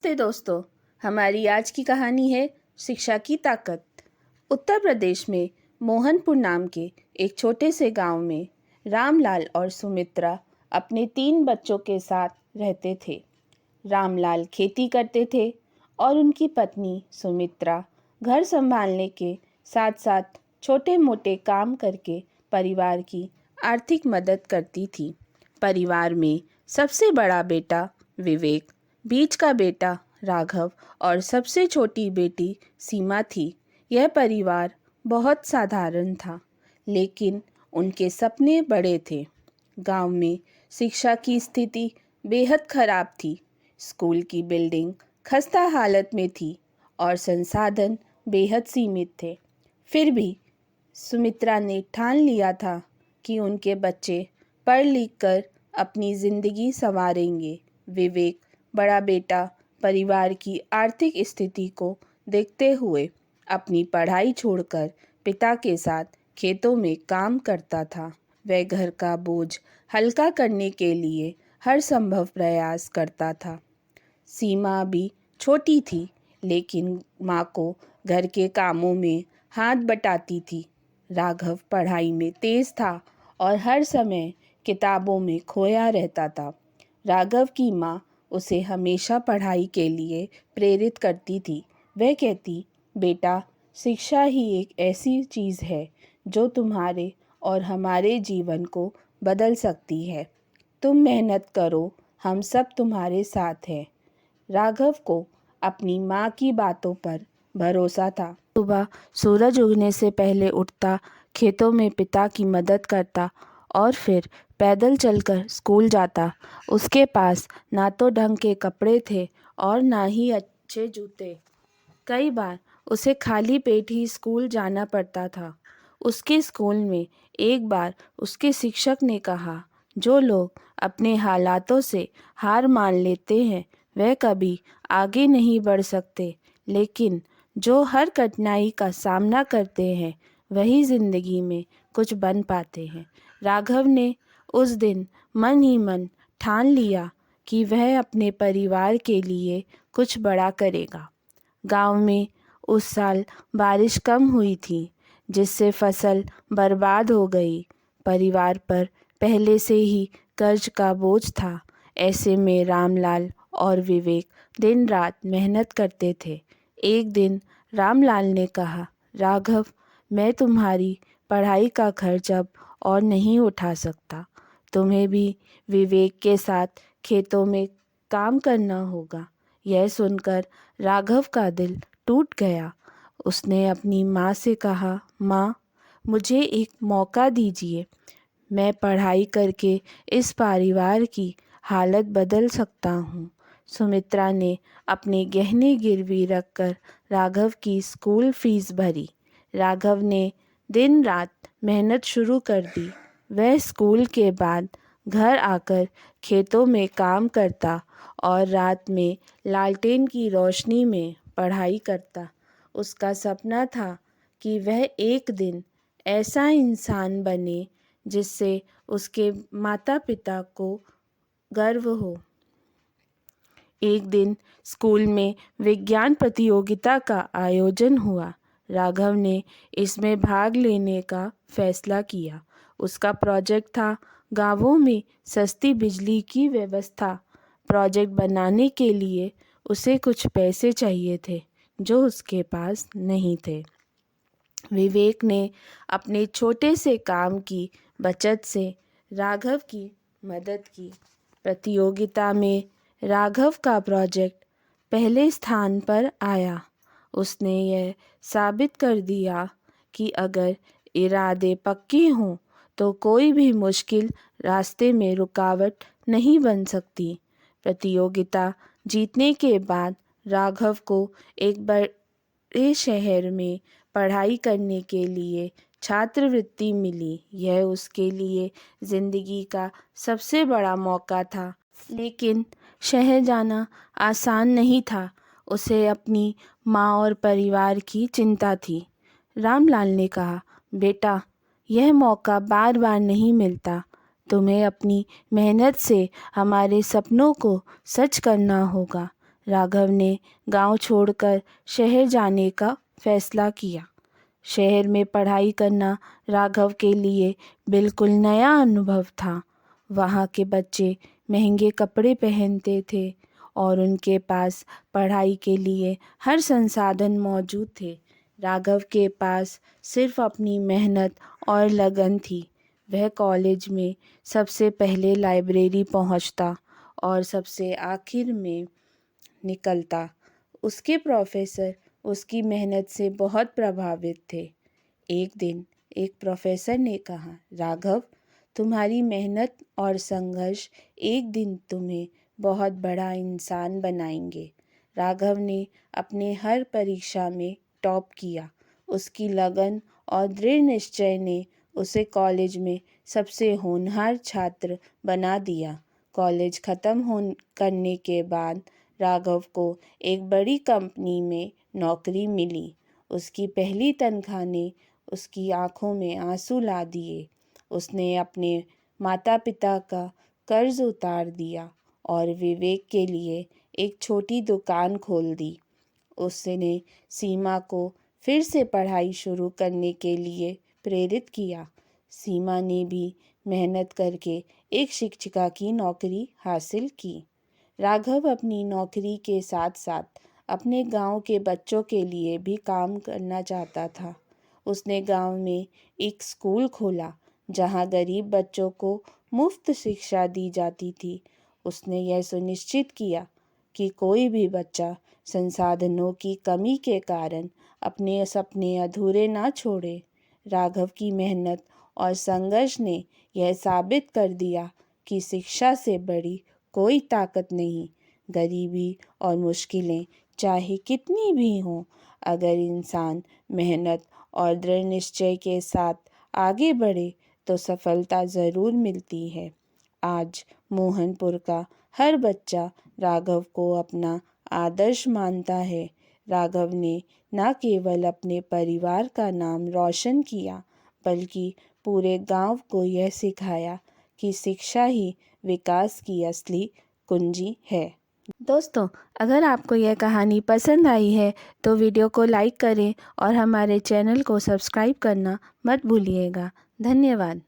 दोस्तों, हमारी आज की कहानी है शिक्षा की ताकत। उत्तर प्रदेश में मोहनपुर नाम के एक छोटे से गांव में रामलाल और सुमित्रा अपने 3 बच्चों के साथ रहते थे। रामलाल खेती करते थे और उनकी पत्नी सुमित्रा घर संभालने के साथ साथ छोटे मोटे काम करके परिवार की आर्थिक मदद करती थी। परिवार में सबसे बड़ा बेटा विवेक, बीच का बेटा राघव और सबसे छोटी बेटी सीमा थी। यह परिवार बहुत साधारण था, लेकिन उनके सपने बड़े थे। गांव में शिक्षा की स्थिति बेहद खराब थी। स्कूल की बिल्डिंग खस्ता हालत में थी और संसाधन बेहद सीमित थे। फिर भी सुमित्रा ने ठान लिया था कि उनके बच्चे पढ़ लिख कर अपनी ज़िंदगी संवारेंगे। विवेक, बड़ा बेटा, परिवार की आर्थिक स्थिति को देखते हुए अपनी पढ़ाई छोड़कर पिता के साथ खेतों में काम करता था। वह घर का बोझ हल्का करने के लिए हर संभव प्रयास करता था। सीमा भी छोटी थी, लेकिन माँ को घर के कामों में हाथ बटाती थी। राघव पढ़ाई में तेज था और हर समय किताबों में खोया रहता था। राघव की माँ उसे हमेशा पढ़ाई के लिए प्रेरित करती थी। वह कहती, बेटा, शिक्षा ही एक ऐसी चीज़ है जो तुम्हारे और हमारे जीवन को बदल सकती है। तुम मेहनत करो, हम सब तुम्हारे साथ हैं। राघव को अपनी माँ की बातों पर भरोसा था। सुबह सूरज उगने से पहले उठता, खेतों में पिता की मदद करता और फिर पैदल चलकर स्कूल जाता। उसके पास ना तो ढंग के कपड़े थे और ना ही अच्छे जूते। कई बार उसे खाली पेट ही स्कूल जाना पड़ता था। उसके स्कूल में एक बार उसके शिक्षक ने कहा, जो लोग अपने हालातों से हार मान लेते हैं वह कभी आगे नहीं बढ़ सकते, लेकिन जो हर कठिनाई का सामना करते हैं वही ज़िंदगी में कुछ बन पाते हैं। राघव ने उस दिन मन ही मन ठान लिया कि वह अपने परिवार के लिए कुछ बड़ा करेगा। गांव में उस साल बारिश कम हुई थी, जिससे फसल बर्बाद हो गई। परिवार पर पहले से ही कर्ज का बोझ था। ऐसे में रामलाल और विवेक दिन रात मेहनत करते थे। एक दिन रामलाल ने कहा, राघव, मैं तुम्हारी पढ़ाई का खर्च अब और नहीं उठा सकता। तुम्हें भी विवेक के साथ खेतों में काम करना होगा। यह सुनकर राघव का दिल टूट गया। उसने अपनी माँ से कहा, माँ, मुझे एक मौका दीजिए। मैं पढ़ाई करके इस परिवार की हालत बदल सकता हूँ। सुमित्रा ने अपने गहने गिरवी रखकर राघव की स्कूल फीस भरी। राघव ने दिन रात मेहनत शुरू कर दी। वह स्कूल के बाद घर आकर खेतों में काम करता और रात में लालटेन की रोशनी में पढ़ाई करता। उसका सपना था कि वह एक दिन ऐसा इंसान बने जिससे उसके माता पिता को गर्व हो। एक दिन स्कूल में विज्ञान प्रतियोगिता का आयोजन हुआ। राघव ने इसमें भाग लेने का फैसला किया। उसका प्रोजेक्ट था गांवों में सस्ती बिजली की व्यवस्था। प्रोजेक्ट बनाने के लिए उसे कुछ पैसे चाहिए थे जो उसके पास नहीं थे। विवेक ने अपने छोटे से काम की बचत से राघव की मदद की। प्रतियोगिता में राघव का प्रोजेक्ट पहले स्थान पर आया। उसने यह साबित कर दिया कि अगर इरादे पक्के हों तो कोई भी मुश्किल रास्ते में रुकावट नहीं बन सकती। प्रतियोगिता जीतने के बाद राघव को एक बड़े शहर में पढ़ाई करने के लिए छात्रवृत्ति मिली। यह उसके लिए ज़िंदगी का सबसे बड़ा मौका था, लेकिन शहर जाना आसान नहीं था। उसे अपनी माँ और परिवार की चिंता थी। रामलाल ने कहा, बेटा, यह मौका बार बार नहीं मिलता। तुम्हें अपनी मेहनत से हमारे सपनों को सच करना होगा। राघव ने गांव छोड़कर शहर जाने का फैसला किया। शहर में पढ़ाई करना राघव के लिए बिल्कुल नया अनुभव था। वहाँ के बच्चे महंगे कपड़े पहनते थे और उनके पास पढ़ाई के लिए हर संसाधन मौजूद थे। राघव के पास सिर्फ अपनी मेहनत और लगन थी। वह कॉलेज में सबसे पहले लाइब्रेरी पहुंचता और सबसे आखिर में निकलता। उसके प्रोफेसर उसकी मेहनत से बहुत प्रभावित थे। एक दिन एक प्रोफेसर ने कहा, राघव, तुम्हारी मेहनत और संघर्ष एक दिन तुम्हें बहुत बड़ा इंसान बनाएंगे। राघव ने अपने हर परीक्षा में टॉप किया। उसकी लगन और दृढ़ निश्चय ने उसे कॉलेज में सबसे होनहार छात्र बना दिया। कॉलेज खत्म करने के बाद राघव को एक बड़ी कंपनी में नौकरी मिली। उसकी पहली तनख्वाह ने उसकी आंखों में आंसू ला दिए। उसने अपने माता पिता का कर्ज उतार दिया और विवेक के लिए एक छोटी दुकान खोल दी। उसने सीमा को फिर से पढ़ाई शुरू करने के लिए प्रेरित किया। सीमा ने भी मेहनत करके एक शिक्षिका की नौकरी हासिल की। राघव अपनी नौकरी के साथ साथ अपने गांव के बच्चों के लिए भी काम करना चाहता था। उसने गांव में एक स्कूल खोला जहां गरीब बच्चों को मुफ्त शिक्षा दी जाती थी। उसने यह सुनिश्चित किया कि कोई भी बच्चा संसाधनों की कमी के कारण अपने सपने अधूरे ना छोड़े। राघव की मेहनत और संघर्ष ने यह साबित कर दिया कि शिक्षा से बड़ी कोई ताकत नहीं। गरीबी और मुश्किलें चाहे कितनी भी हों, अगर इंसान मेहनत और दृढ़ निश्चय के साथ आगे बढ़े तो सफलता ज़रूर मिलती है। आज मोहनपुर का हर बच्चा राघव को अपना आदर्श मानता है। राघव ने न केवल अपने परिवार का नाम रोशन किया, बल्कि पूरे गांव को यह सिखाया कि शिक्षा ही विकास की असली कुंजी है। दोस्तों, अगर आपको यह कहानी पसंद आई है तो वीडियो को लाइक करें और हमारे चैनल को सब्सक्राइब करना मत भूलिएगा। धन्यवाद।